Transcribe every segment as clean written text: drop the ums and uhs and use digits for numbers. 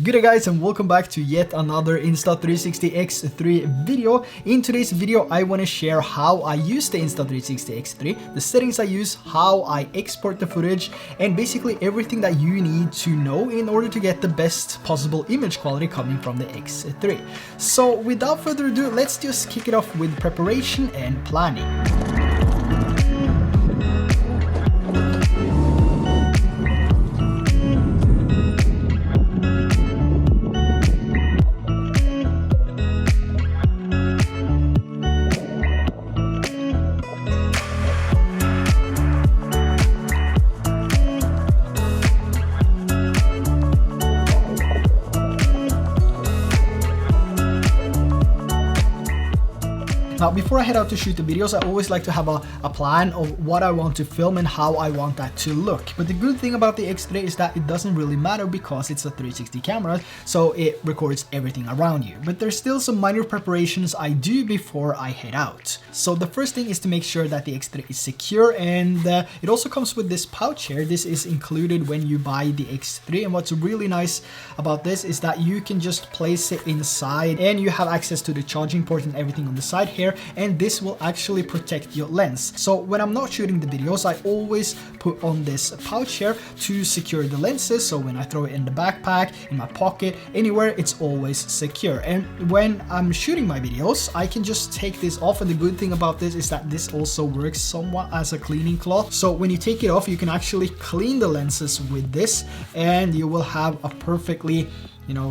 Good day guys, and welcome back to yet another Insta360 X3 video. In today's video, I want to share how I use the Insta360 X3, the settings I use, how I export the footage, and basically everything that you need to know in order to get the best possible image quality coming from the X3. So without further ado, let's just kick it off with preparation and planning. Now, before I head out to shoot the videos, I always like to have a plan of what I want to film and how I want that to look. But the good thing about the X3 is that it doesn't really matter because it's a 360 camera, so it records everything around you. But there's still some minor preparations I do before I head out. So the first thing is to make sure that the X3 is secure, and it also comes with this pouch here. This is included when you buy the X3, and what's really nice about this is that you can just place it inside and you have access to the charging port and everything on the side here. And this will actually protect your lens. So when I'm not shooting the videos, I always put on this pouch here to secure the lenses. So when I throw it in the backpack, in my pocket, anywhere, it's always secure. And when I'm shooting my videos, I can just take this off. And the good thing about this is that this also works somewhat as a cleaning cloth. So when you take it off, you can actually clean the lenses with this, and you will have a perfectly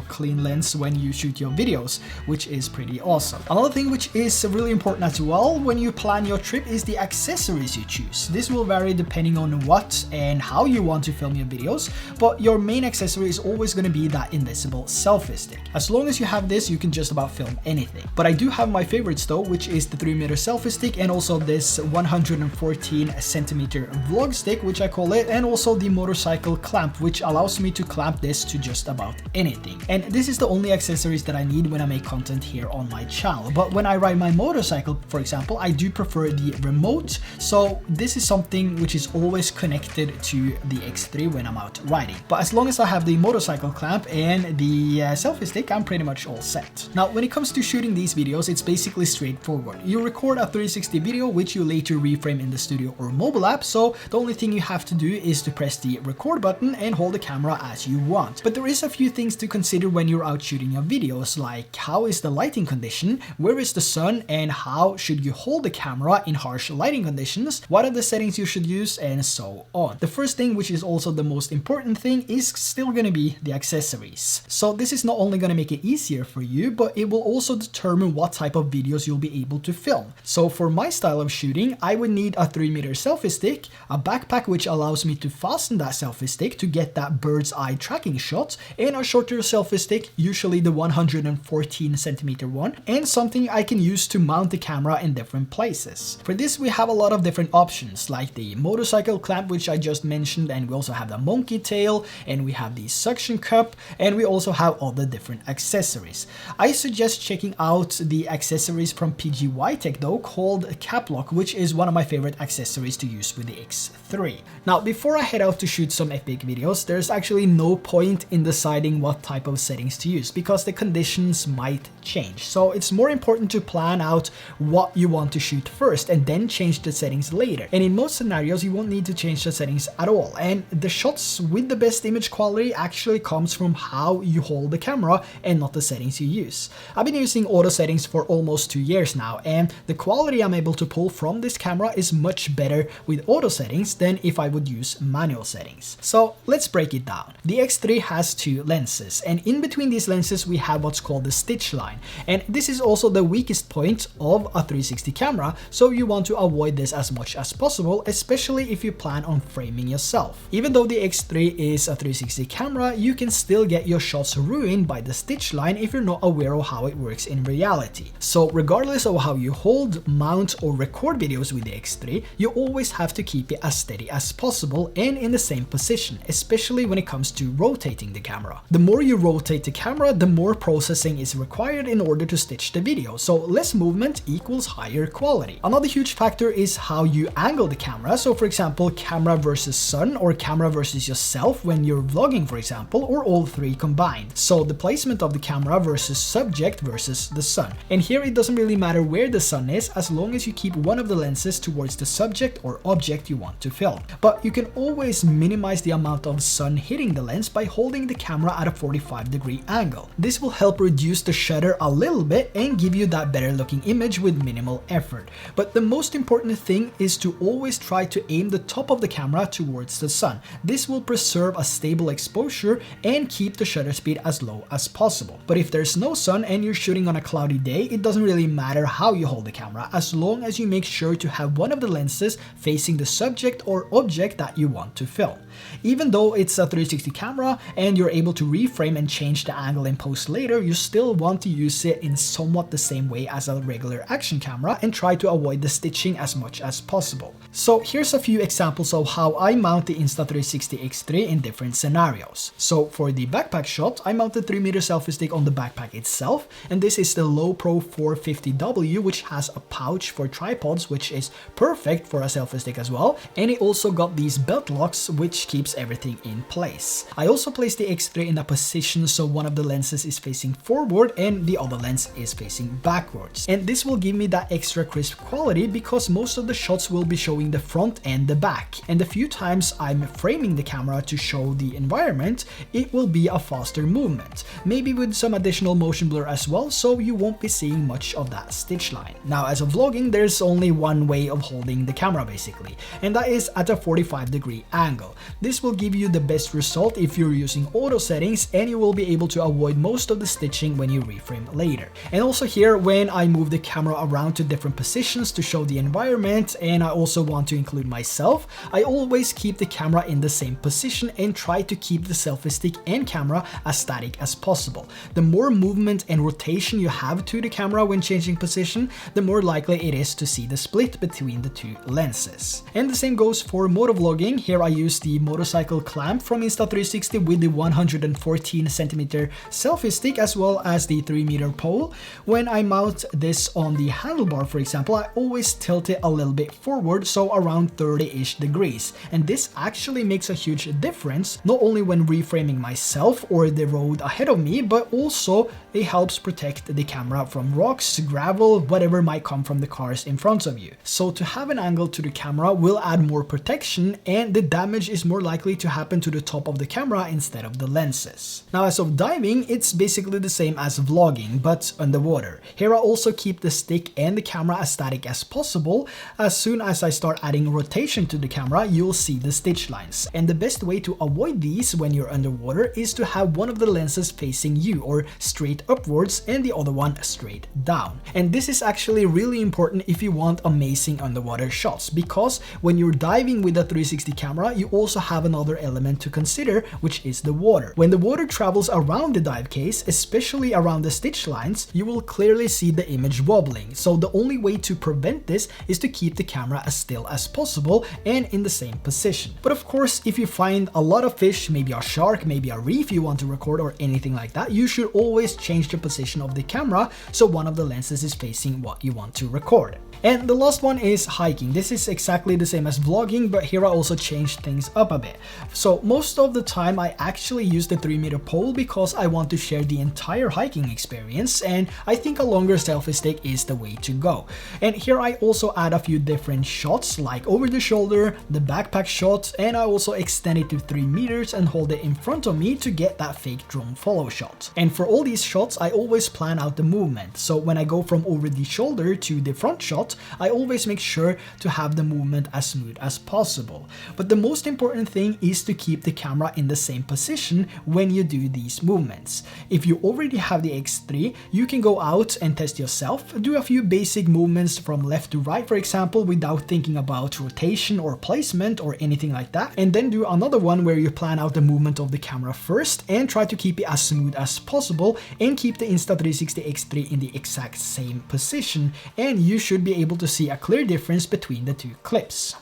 clean lens when you shoot your videos, which is pretty awesome. Another thing which is really important as well when you plan your trip is the accessories you choose. This will vary depending on what and how you want to film your videos, but your main accessory is always going to be that invisible selfie stick. As long as you have this, you can just about film anything. But I do have my favorites though, which is the 3-meter selfie stick and also this 114 centimeter vlog stick, which I call it, and also the motorcycle clamp, which allows me to clamp this to just about anything. And this is the only accessories that I need when I make content here on my channel. But when I ride my motorcycle, for example, I do prefer the remote. So this is something which is always connected to the X3 when I'm out riding. But as long as I have the motorcycle clamp and the selfie stick, I'm pretty much all set. Now, when it comes to shooting these videos, it's basically straightforward. You record a 360 video, which you later reframe in the studio or mobile app. So the only thing you have to do is to press the record button and hold the camera as you want. But there is a few things to consider when you're out shooting your videos, like how is the lighting condition, where is the sun, and how should you hold the camera in harsh lighting conditions, what are the settings you should use, and so on. The first thing, which is also the most important thing, is still going to be the accessories. So this is not only going to make it easier for you, but it will also determine what type of videos you'll be able to film. So for my style of shooting, I would need a 3-meter selfie stick, a backpack which allows me to fasten that selfie stick to get that bird's eye tracking shot, and a shorter selfie stick, usually the 114 centimeter one, and something I can use to mount the camera in different places. For this, we have a lot of different options, like the motorcycle clamp, which I just mentioned, and we also have the monkey tail, and we have the suction cup, and we also have all the different accessories. I suggest checking out the accessories from PGY Tech though, called Cap Lock, which is one of my favorite accessories to use with the X3. Now, before I head out to shoot some epic videos, there's actually no point in deciding what type of settings to use because the conditions might change. So it's more important to plan out what you want to shoot first and then change the settings later. And in most scenarios, you won't need to change the settings at all. And the shots with the best image quality actually comes from how you hold the camera and not the settings you use. I've been using auto settings for almost 2 years now, and the quality I'm able to pull from this camera is much better with auto settings than if I would use manual settings. So let's break it down. The X3 has 2 lenses, and in between these lenses we have what's called the stitch line, and this is also the weakest point of a 360 camera, so you want to avoid this as much as possible, especially if you plan on framing yourself. Even though the X3 is a 360 camera, you can still get your shots ruined by the stitch line if you're not aware of how it works in reality. So regardless of how you hold, mount, or record videos with the X3, you always have to keep it as steady as possible and in the same position, especially when it comes to rotating the camera. The more you rotate the camera, the more processing is required in order to stitch the video, so less movement equals higher quality. Another huge factor is how you angle the camera, so for example camera versus sun or camera versus yourself when you're vlogging for example, or all three combined. So the placement of the camera versus subject versus the sun. And here it doesn't really matter where the sun is as long as you keep one of the lenses towards the subject or object you want to film. But you can always minimize the amount of sun hitting the lens by holding the camera at a 45-degree angle. This will help reduce the shutter a little bit and give you that better looking image with minimal effort. But the most important thing is to always try to aim the top of the camera towards the sun. This will preserve a stable exposure and keep the shutter speed as low as possible. But if there's no sun and you're shooting on a cloudy day, it doesn't really matter how you hold the camera as long as you make sure to have one of the lenses facing the subject or object that you want to film. Even though it's a 360 camera and you're able to reframe and change the angle in post later, you still want to use it in somewhat the same way as a regular action camera and try to avoid the stitching as much as possible. So here's a few examples of how I mount the Insta360 X3 in different scenarios. So for the backpack shot, I mounted 3-meter selfie stick on the backpack itself, and this is the LowPro 450W, which has a pouch for tripods, which is perfect for a selfie stick as well, and it also got these belt locks which keeps everything in place. I also placed the X3 in a position so one of the lenses is facing forward and the other lens is facing backwards, and this will give me that extra crisp quality because most of the shots will be showing the front and the back, and the few times I'm framing the camera to show the environment, it will be a faster movement, maybe with some additional motion blur as well, so you won't be seeing much of that stitch line. Now as of vlogging, there's only one way of holding the camera basically, and that is at a 45-degree angle. This will give you the best result if you're using auto settings, and you will be able to avoid most of the stitching when you reframe later. And also here, when I move the camera around to different positions to show the environment, and I also want to include myself, I always keep the camera in the same position and try to keep the selfie stick and camera as static as possible. The more movement and rotation you have to the camera when changing position, the more likely it is to see the split between the two lenses. And the same goes for motovlogging. Here I use the motorcycle clamp from Insta360 with the 114cm selfie stick as well as the 3-meter pole. When I mount this on the handlebar for example, I always tilt it a little bit forward, so around 30-ish degrees, and this actually makes a huge difference, not only when reframing myself or the road ahead of me, but also it helps protect the camera from rocks, gravel, whatever might come from the cars in front of you. So to have an angle to the camera will add more protection, and the damage is more likely to happen to the top of the camera instead of the lenses. Now as of diving, it's basically the same as vlogging but underwater. Here I also keep the stick and the camera as static as possible. As soon as I start adding rotation to the camera, you'll see the stitch lines, and the best way to avoid these when you're underwater is to have one of the lenses facing you or straight upwards and the other one straight down. And this is actually really important if you want amazing underwater shots, because when you're diving with a 360 camera, you also have another element to consider, which is the water. When the water travels around the dive case, especially around the stitch lines, you will clearly see the image wobbling. So the only way to prevent this is to keep the camera as still as possible and in the same position. But of course, if you find a lot of fish, maybe a shark, maybe a reef you want to record or anything like that, you should always change the position of the camera so one of the lenses is facing what you want to record. And the last one is hiking. This is exactly the same as vlogging, but here I also changed things up a bit. So most of the time I actually use the 3-meter pole because I want to share the entire hiking experience, and I think a longer selfie stick is the way to go. And here I also add a few different shots like over the shoulder, the backpack shot, and I also extend it to 3 meters and hold it in front of me to get that fake drone follow shot. And for all these shots I always plan out the movement, so when I go from over the shoulder to the front shot, I always make sure to have the movement as smooth as possible. But the most important thing is to keep the camera in the same position when you do these movements. If you already have the X3, you can go out and test yourself, do a few basic movements from left to right for example without thinking about rotation or placement or anything like that, and then do another one where you plan out the movement of the camera first and try to keep it as smooth as possible and keep the Insta360 X3 in the exact same position, and you should be able to see a clear difference between the two clips.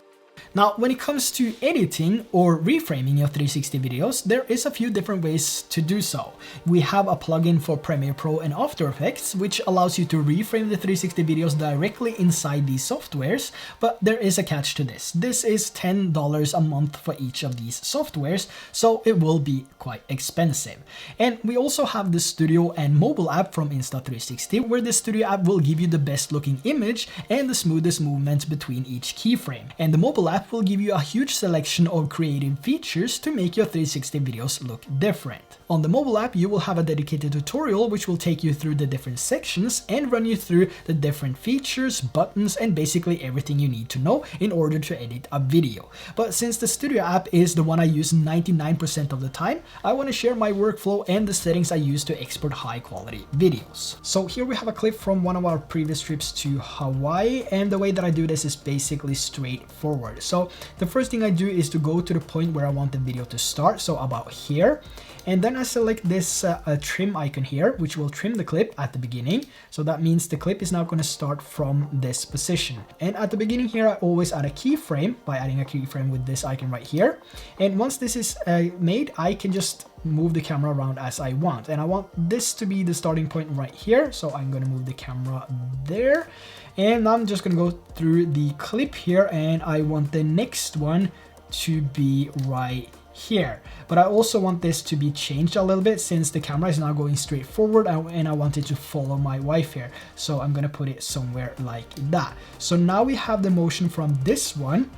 Now, when it comes to editing or reframing your 360 videos, there is a few different ways to do so. We have a plugin for Premiere Pro and After Effects, which allows you to reframe the 360 videos directly inside these softwares, but there is a catch to this. This is $10 a month for each of these softwares, so it will be quite expensive. And we also have the Studio and mobile app from Insta360, where the Studio app will give you the best looking image and the smoothest movement between each keyframe. And the mobile app will give you a huge selection of creative features to make your 360 videos look different. On the mobile app, you will have a dedicated tutorial which will take you through the different sections and run you through the different features, buttons, and basically everything you need to know in order to edit a video. But since the Studio app is the one I use 99% of the time, I want to share my workflow and the settings I use to export high quality videos. So here we have a clip from one of our previous trips to Hawaii, and the way that I do this is basically straightforward. So the first thing I do is to go to the point where I want the video to start, so about here. And then I select this trim icon here, which will trim the clip at the beginning. So that means the clip is now going to start from this position. And at the beginning here, I always add a keyframe by adding a keyframe with this icon right here. And once this is made, I can just move the camera around as I want. And I want this to be the starting point right here. So I'm going to move the camera there. And I'm just going to go through the clip here, and I want the next one to be right here. But I also want this to be changed a little bit since the camera is now going straight forward, and I want it to follow my wife here. So I'm going to put it somewhere like that. So now we have the motion from this one,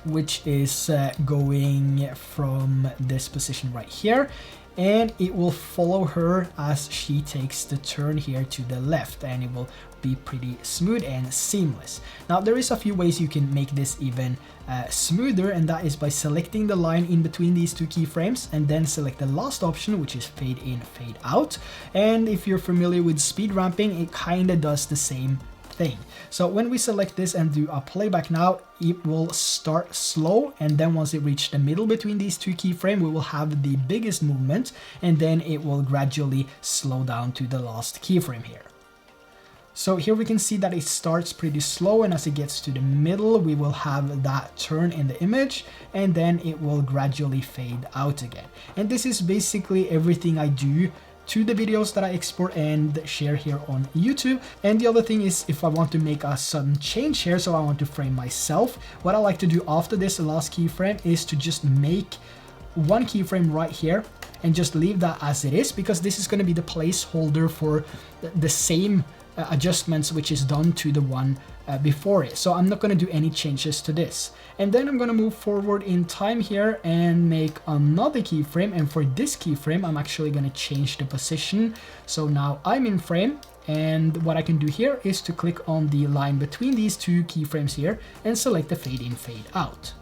which is going from this position right here, and it will follow her as she takes the turn here to the left, and it will be pretty smooth and seamless. Now there is a few ways you can make this even smoother, and that is by selecting the line in between these two keyframes and then select the last option, which is fade in, fade out. And if you're familiar with speed ramping, it kind of does the same thing. So when we select this and do a playback now, it will start slow, and then once it reaches the middle between these two keyframes, we will have the biggest movement, and then it will gradually slow down to the last keyframe here. So here we can see that it starts pretty slow, and as it gets to the middle, we will have that turn in the image, and then it will gradually fade out again. And this is basically everything I do to the videos that I export and share here on YouTube. And the other thing is, if I want to make a sudden change here, so I want to frame myself, what I like to do after this last keyframe is to just make one keyframe right here and just leave that as it is, because this is going to be the placeholder for the same adjustments which is done to the one before it. So I'm not going to do any changes to this. And then I'm going to move forward in time here and make another keyframe, and for this keyframe I'm actually going to change the position. So now I'm in frame, and what I can do here is to click on the line between these two keyframes here and select the fade in, fade out.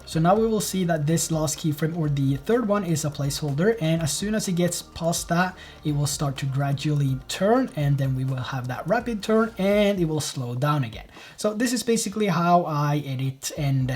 So now we will see that this last keyframe, or the third one, is a placeholder, and as soon as it gets past that, it will start to gradually turn, and then we will have that rapid turn, and it will slow down again. So this is basically how I edit and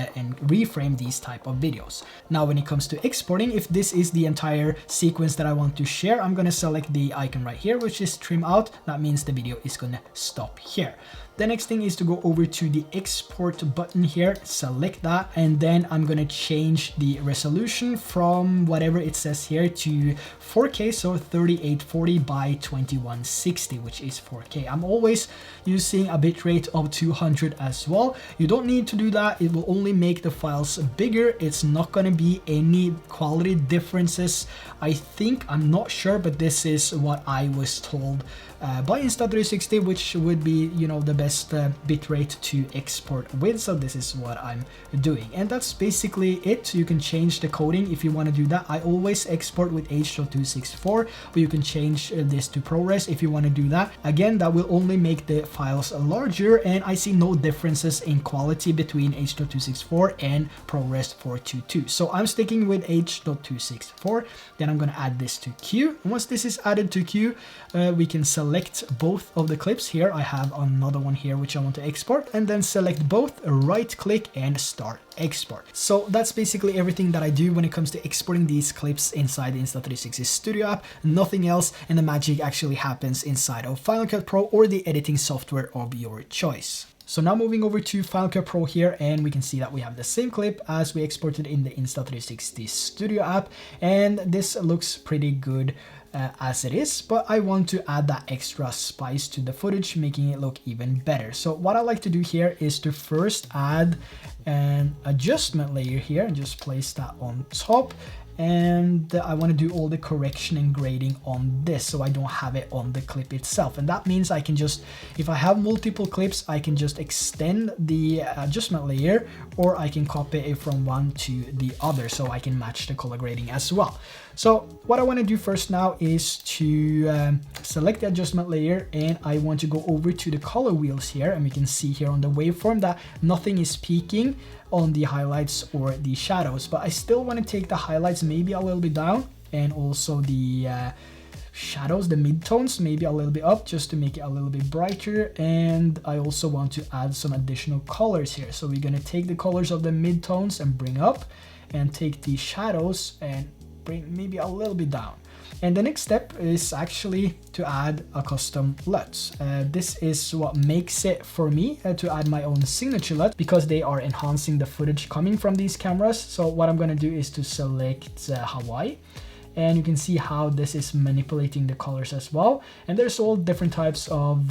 reframe these type of videos. Now when it comes to exporting, if this is the entire sequence that I want to share, I'm going to select the icon right here, which is trim out. That means the video is going to stop here. The next thing is to go over to the export button here, select that, and then I'm going to change the resolution from whatever it says here to 4K, so 3840 by 2160, which is 4K. I'm always using a bitrate of 200 as well. You don't need to do that. It will only make the files bigger. It's not going to be any quality differences, I think. I'm not sure, but this is what I was told by Insta360, which would be, you know, the best bitrate to export with. So this is what I'm doing, and that's basically it. You can change the coding if you want to do that. I always export with H.264, but you can change this to ProRes if you want to do that. Again, that will only make the files larger, and I see no differences in quality between H.264 and ProRes 422. So I'm sticking with H.264. Then I'm going to add this to queue. Once this is added to queue, we can select both of the clips here. I have another one here which I want to export, and then select both, right click and start export. So that's basically everything that I do when it comes to exporting these clips inside the Insta360 Studio app. Nothing else, and the magic actually happens inside of Final Cut Pro or the editing software of your choice. So now moving over to Final Cut Pro here, and we can see that we have the same clip as we exported in the Insta360 Studio app, and this looks pretty good as it is, but I want to add that extra spice to the footage, making it look even better. So what I like to do here is to first add an adjustment layer here and just place that on top. And I want to do all the correction and grading on this, so I don't have it on the clip itself. And that means I can just, if I have multiple clips, I can just extend the adjustment layer, or I can copy it from one to the other so I can match the color grading as well. So what I want to do first now is to select the adjustment layer, and I want to go over to the color wheels here, and we can see here on the waveform that nothing is peaking on the highlights or the shadows, but I still want to take the highlights maybe a little bit down, and also the shadows, the midtones, maybe a little bit up, just to make it a little bit brighter. And I also want to add some additional colors here, so we're going to take the colors of the midtones and bring up, and take the shadows and bring maybe a little bit down. And the next step is actually to add a custom LUTs. This is what makes it for me to add my own signature LUT, because they are enhancing the footage coming from these cameras. So what I'm going to do is to select Hawaii, and you can see how this is manipulating the colors as well. And there's all different types of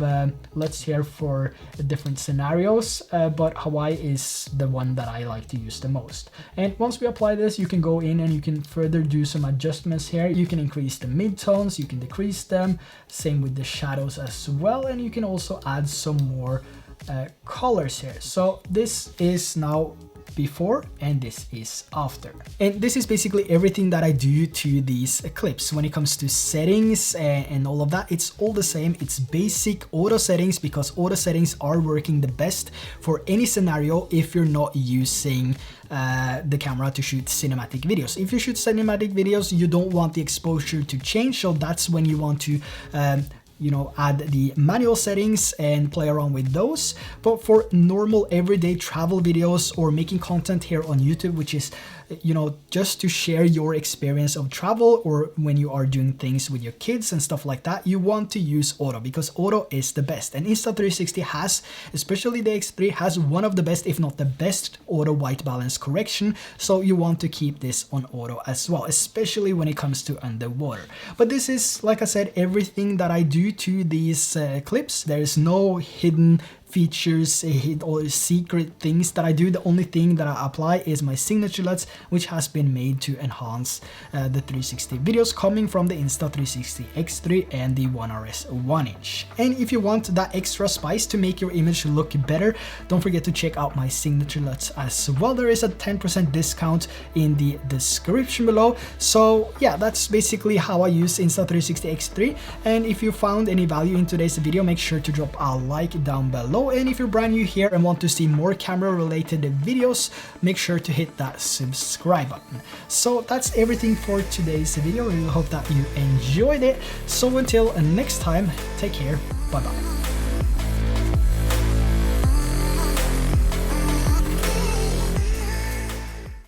LUTs here for different scenarios, but Hawaii is the one that I like to use the most. And once we apply this, you can go in and you can further do some adjustments here. You can increase the midtones, you can decrease them, same with the shadows as well, and you can also add some more colors here. So this is now before, and this is after. And this is basically everything that I do to these clips. When it comes to settings and all of that, it's all the same. It's basic auto settings, because auto settings are working the best for any scenario if you're not using the camera to shoot cinematic videos. If you shoot cinematic videos, you don't want the exposure to change, so that's when you want to add the manual settings and play around with those. But for normal everyday travel videos or making content here on YouTube, which is just to share your experience of travel, or when you are doing things with your kids and stuff like that, you want to use auto, because auto is the best. And Insta360 has, especially the X3, has one of the best, if not the best, auto white balance correction. So you want to keep this on auto as well, especially when it comes to underwater. But this is, like I said, everything that I do to these clips. There is no hidden features or secret things that I do. The only thing that I apply is my signature LUTs, which has been made to enhance the 360 videos coming from the Insta360 X3 and the One RS 1-inch. And if you want that extra spice to make your image look better, don't forget to check out my signature LUTs as well. There is a 10% discount in the description below. So yeah, that's basically how I use Insta360 X3. And if you found any value in today's video, make sure to drop a like down below. And if you're brand new here and want to see more camera related videos, make sure to hit that subscribe button. So that's everything for today's video. I really hope that you enjoyed it. So until next time, take care. Bye bye.